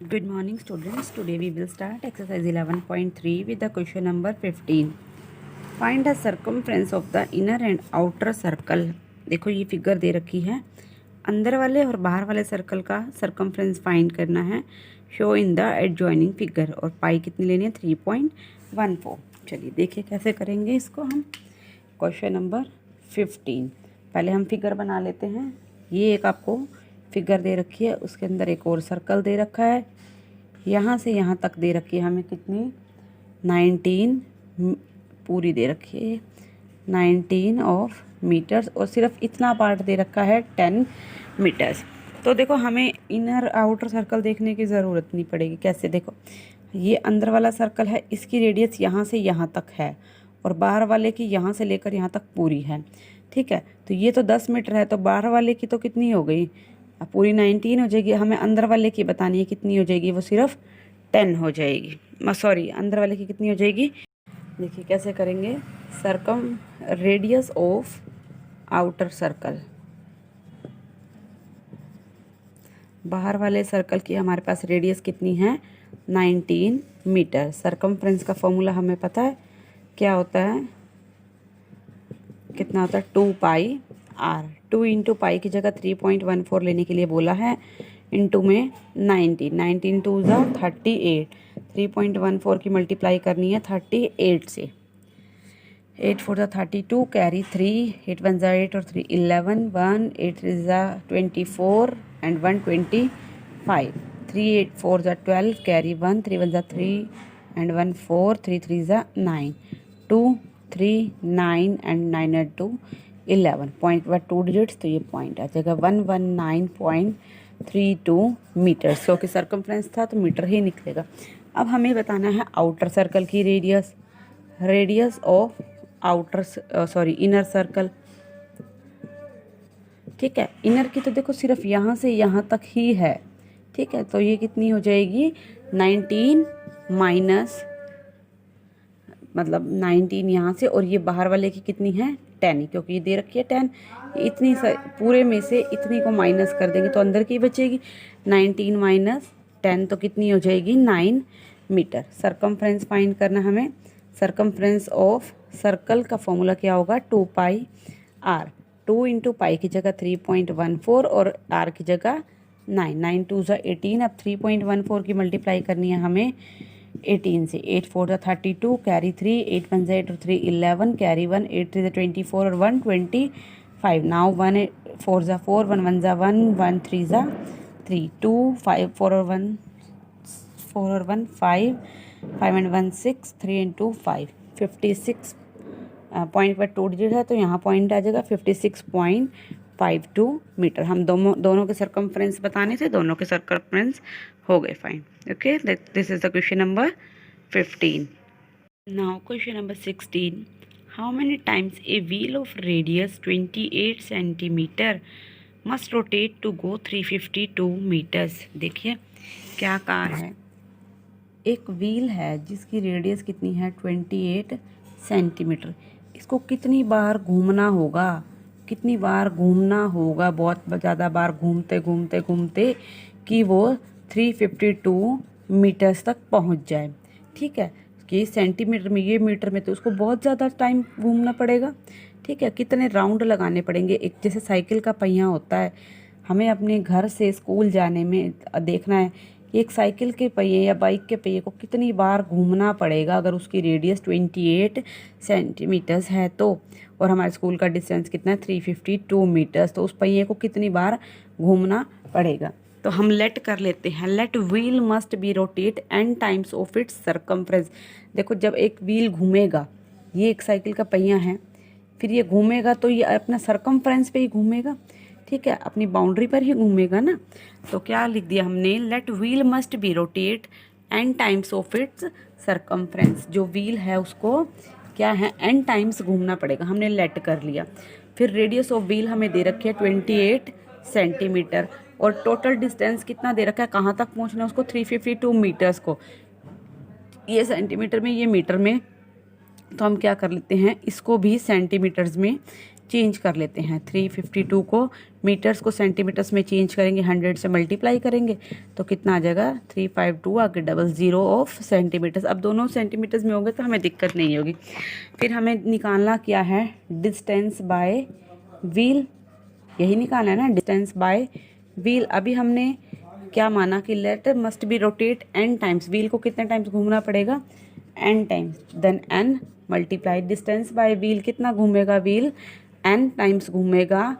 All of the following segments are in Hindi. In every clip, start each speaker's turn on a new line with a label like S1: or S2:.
S1: Good morning students. Today we will start exercise 11.3 with the question number 15. Find the circumference of the inner and outer circle. देखो ये फिगर दे रखी है, अंदर वाले और बाहर वाले सर्कल का सर्कमफ्रेंस फाइंड करना है. Show in the adjoining figure. और पाई कितनी लेनी है? 3.14. चलिए देखिए कैसे करेंगे इसको हम. Question number 15. पहले हम फिगर बना लेते हैं. ये एक आपको फिगर दे रखी है, उसके अंदर एक और सर्कल दे रखा है. यहाँ से यहाँ तक दे रखी है हमें कितनी? 19 पूरी दे रखी है, 19 ऑफ मीटर्स. और सिर्फ इतना पार्ट दे रखा है 10 मीटर्स. तो देखो हमें इनर आउटर सर्कल देखने की ज़रूरत नहीं पड़ेगी. कैसे? देखो ये अंदर वाला सर्कल है, इसकी रेडियस यहाँ से यहाँ तक है और बाहर वाले की यहाँ से लेकर यहाँ तक पूरी है. ठीक है, तो ये तो 10 मीटर है, तो बाहर वाले की तो कितनी हो गई? पूरी 19 हो जाएगी. हमें अंदर वाले की बतानी है कितनी हो जाएगी, वो सिर्फ 10 हो जाएगी. सॉरी, अंदर वाले की कितनी हो जाएगी? देखिए कैसे करेंगे. Circum radius of outer circle, बाहर वाले सर्कल की हमारे पास रेडियस कितनी है? 19 मीटर. सर्कमफ्रेंस का फॉर्मूला हमें पता है क्या होता है, कितना होता है? 2 पाई आर. 2 इंटू पाई की जगह 3.14 लेने के लिए बोला है, इंटू में 19 टू ज़ा 38. 3.14 की मल्टीप्लाई करनी है 38 से. 8 4 ज़ा 32, कैरी 3, 8 1 ज़ा 8 और 3 11, 1 8 3 ज़ा 24 एंड 1 25. 3 8 4 ज़ा 12, कैरी 1, 3 1 ज़ा 3 एंड 1 4, 3 3 ज़ा 9, 2 3 9 एंड 9 एंड 2 11. पॉइंट पर 2 डिजिट्स, तो ये पॉइंट आ जाएगा 119.32 मीटर्स. क्योंकि सर्कमफ्रेंस था तो मीटर ही निकलेगा. अब हमें बताना है आउटर सर्कल की radius. Radius of outer inner circle. ठीक है, इनर की तो देखो सिर्फ यहाँ से यहाँ तक ही है. ठीक है, तो ये कितनी हो जाएगी? 19 माइनस, मतलब 19 यहाँ से, और ये बाहर वाले की कितनी है? 10, क्योंकि ये दे रखी है 10. इतनी पूरे में से इतनी को माइनस कर देंगे तो अंदर की बचेगी. 19 माइनस 10 तो कितनी हो जाएगी? 9 मीटर. सर्कमफ्रेंस फाइंड करना हमें. सर्कमफ्रेंस ऑफ सर्कल का फॉर्मूला क्या होगा? 2 पाई आर. 2 इंटू पाई की जगह 3.14 और आर की जगह 9. 9 2 ज़ा 18. अब 3.14 की मल्टीप्लाई करनी है हमें 18 से. 8 4 ज़ा 32, कैरी 3, 8 1 ज़ा 8 और 3 11, कैरी 1, 8 3 ज़ा 24 और 1 25. नाउ 1 4 ज़ा 4, 1 1 ज़ा 1, 1 3 ज़ा 3, 2 5 4 और 1 5, 5 एंड 1 6, 3 एंड 2 5. 56 पॉइंट पर 2 डिजिट है तो यहाँ पॉइंट आ जाएगा 56.52 मीटर. हम दोनों के सर्कमफ्रेंस बताने थे, दोनों के सर्कमफ्रेंस हो गए. Fine. Okay, this is the question number 15. Now question number 16. How many times a wheel of radius 28 centimetre must rotate to go 352 metres. देखिए क्या कहा है. एक व्हील है जिसकी रेडियस कितनी है? 28 सेंटीमीटर. इसको कितनी बार घूमना होगा? कितनी बार घूमना होगा? बहुत ज़्यादा बार घूमते घूमते घूमते कि वो 352 मीटर्स तक पहुंच जाए. ठीक है, कि सेंटीमीटर में, ये मीटर में, तो उसको बहुत ज़्यादा टाइम घूमना पड़ेगा. ठीक है, कितने राउंड लगाने पड़ेंगे? एक जैसे साइकिल का पहिया होता है, हमें अपने घर से स्कूल जाने में देखना है एक साइकिल के पहिए या बाइक के पहिए को कितनी बार घूमना पड़ेगा अगर उसकी रेडियस 28 सेंटीमीटर्स है तो, और हमारे स्कूल का डिस्टेंस कितना है? 352 मीटर्स. तो उस पहिए को कितनी बार घूमना पड़ेगा? तो हम लेट कर लेते हैं. Let wheel must be rotate n times of its circumference. देखो जब एक व्हील घूमेगा, ये एक साइकिल का पहिया है, फिर ये घूमेगा तो ये अपना सर्कमफ्रेंस पे ही घूमेगा. ठीक है, अपनी बाउंड्री पर ही घूमेगा ना. तो क्या लिख दिया हमने? Let wheel must be rotate n times of its circumference. जो व्हील है उसको क्या है? n टाइम्स घूमना पड़ेगा. हमने लेट कर लिया. फिर रेडियस ऑफ व्हील हमें दे रखी है 28 सेंटीमीटर, और टोटल डिस्टेंस कितना दे रखा है? कहाँ तक पहुँचना है उसको? 352 मीटर्स को. ये सेंटीमीटर में, ये मीटर में, तो हम क्या कर लेते हैं, इसको भी सेंटीमीटर्स में चेंज कर लेते हैं। 352 को मीटर्स को सेंटीमीटर्स में चेंज करेंगे, 100 से मल्टीप्लाई करेंगे तो कितना आ जाएगा 352 आगे डबल ज़ीरो ऑफ सेंटीमीटर्स। अब दोनों सेंटीमीटर्स में होंगे तो हमें दिक्कत नहीं होगी। फिर हमें निकालना क्या है, डिस्टेंस बाय व्हील, यही निकालना है ना, डिस्टेंस बाय व्हील। अभी हमने क्या माना कि letter must be rotate n times, wheel को कितने टाइम्स घूमना पड़ेगा n times, then n multiply distance by wheel, कितना घूमेगा व्हील n टाइम्स घूमेगा,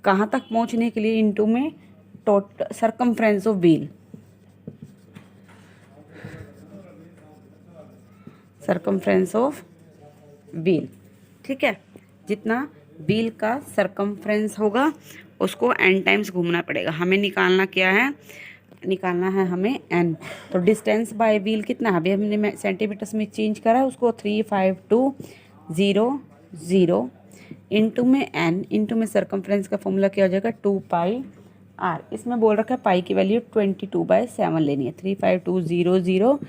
S1: कहाँ तक पहुँचने के लिए, इनटू में total circumference of wheel, circumference of wheel, ठीक है। जितना व्हील का सर्कमफ्रेंस होगा उसको n टाइम्स घूमना पड़ेगा। हमें निकालना क्या है, निकालना है हमें n। तो डिस्टेंस बाय व्हील कितना है, अभी हमने सेंटीमीटर्स में चेंज करा है उसको, 35200 इंटू में n, इंटू में सर्कमफ्रेंस का फॉर्मूला क्या हो जाएगा 2πr। इसमें बोल रखा है पाई की वैल्यू 22/7 लेनी है। 35200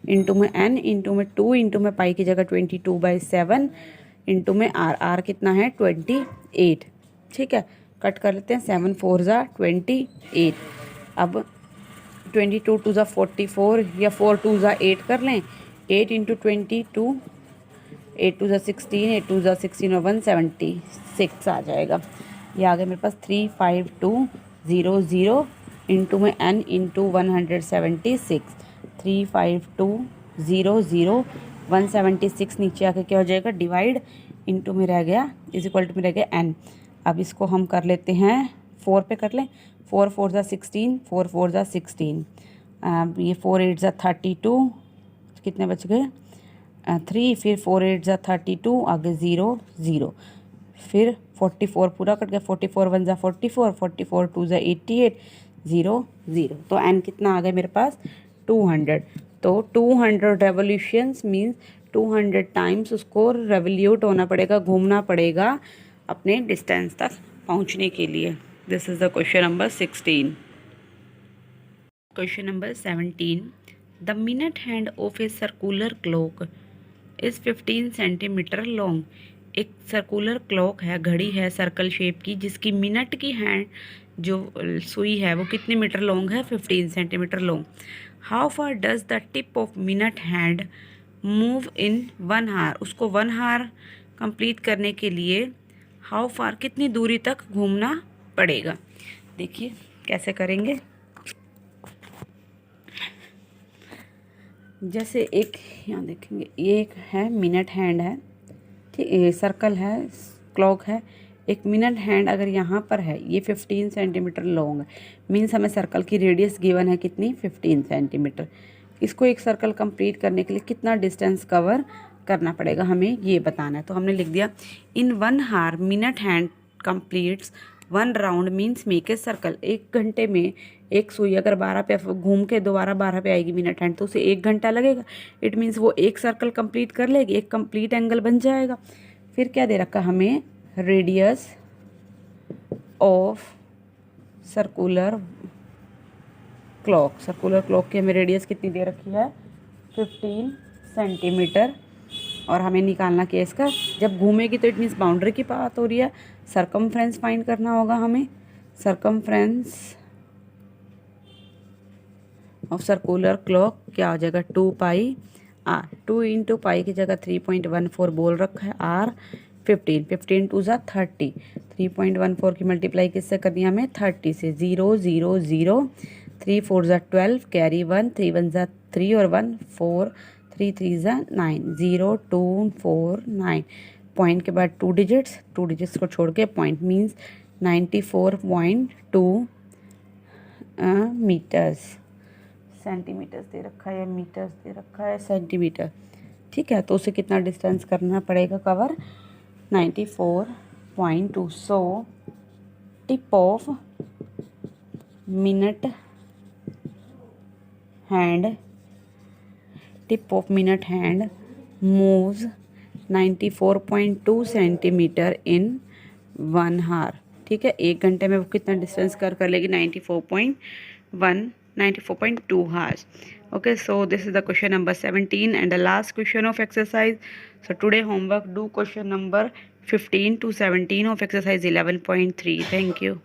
S1: इंटू में n, इंटू में 2, इंटू में पाई की जगह 22/7, इंटू में r कितना है 28, ठीक है। कट कर लेते हैं, 7 4 ज़ा 28। अब 22 2 ज़ा 44 या 4 2 ज़ा 8 कर लें, 8 इंटू 22, 8 2 ज़ा 16, 8 2 ज़ा 16 और 176 आ जाएगा। ये आ गया मेरे पास 35200 इंटू में n इंटू 176, 35200 176 नीचे आके क्या हो जाएगा डिवाइड, इंटू में रह गया इज इक्वल टू में रह गया n। अब इसको हम कर लेते हैं 4 पे कर लें, 4 4 ज़ा 16, 4 4 ज़ा 16, ये 4 8 ज़ा 32, कितने बच गए 3, फिर 4 8 ज़ा 32 आगे 0 0, फिर 44 पूरा कट गया, 44 1 ज़ा 44, 44 2 ज़ा 88 0 0। तो n कितना आ गया मेरे पास 200। तो 200 रेवोल्यूशंस मीन्स 200 टाइम्स उसको रेवोल्यूट होना पड़ेगा, घूमना पड़ेगा अपने डिस्टेंस तक पहुंचने के लिए। This is the question number 16। Question number 17, the minute hand of a circular clock is 15 centimetre long. एक सर्कुलर क्लॉक है, घड़ी है सर्कल शेप की, जिसकी मिनट की हैंड जो सुई है वो कितने मीटर लॉन्ग है, 15 centimetre long. How far does the tip of minute hand move in 1 hour. उसको 1 आवर कंप्लीट करने के लिए हाउ फार कितनी दूरी तक घूमना पड़ेगा। देखिए कैसे करेंगे, जैसे एक यहाँ देखेंगे, ये एक है मिनट हैंड है, ठीक, सर्कल है, क्लॉक है, एक मिनट हैंड अगर यहाँ पर है, ये 15 सेंटीमीटर लॉन्ग है, मीन्स हमें सर्कल की रेडियस गिवन है कितनी 15 सेंटीमीटर। इसको एक सर्कल कंप्लीट करने के लिए कितना डिस्टेंस कवर करना पड़ेगा हमें ये बताना है। तो हमने लिख दिया इन 1 our minute hand completes 1 round means make a circle. 1 घंटे में एक सुई अगर 12 पे घूम के दोबारा 12 पे आएगी मिनट हैंड तो उसे 1 घंटा लगेगा। इट मीन्स वो एक सर्कल कंप्लीट कर लेगी, एक कंप्लीट एंगल बन जाएगा। फिर क्या दे रखा हमें, radius of circular clock. Circular clock की हमें रेडियस कितनी दे रखी है 15 सेंटीमीटर, और हमें निकालना क्या है इसका, जब घूमेगी तो इट मीन्स बाउंड्री की बात हो रही है। सर्कमफ्रेंस फाइंड करना होगा हमें, सर्कमफ्रेंस ऑफ सर्कुलर क्लॉक क्या हो जाएगा 2πr। 2 इंटू पाई की जगह 3.14 बोल रखा है, r 15, 15 2 ज़ा 30, 3.14 की मल्टीप्लाई किससे करनी है हमें 30 से, 0 0 0, 3 4 ज़ा 12 कैरी 1, 3 1 ज़ा 3 और 1 4, 3 3 ज़ा 9, 0 2 4 9, पॉइंट के बाद 2 डिजिट्स, 2 डिजिट्स को छोड़ के पॉइंट मीन्स 94.2 मीटर्स। सेंटीमीटर्स दे रखा है, मीटर्स दे रखा है, सेंटीमीटर, ठीक है। तो उसे कितना डिस्टेंस करना पड़ेगा cover 94.2। So tip of minute hand, tip of minute hand moves 94.2 centimetre in 1 hour, ठीक है। 1 घंटे में वो कितना डिस्टेंस कर लेगी 94.2 hours. Okay, so this is the question number 17 and the last question of exercise. So today homework, do question number 15 to 17 of exercise 11.3. Thank you.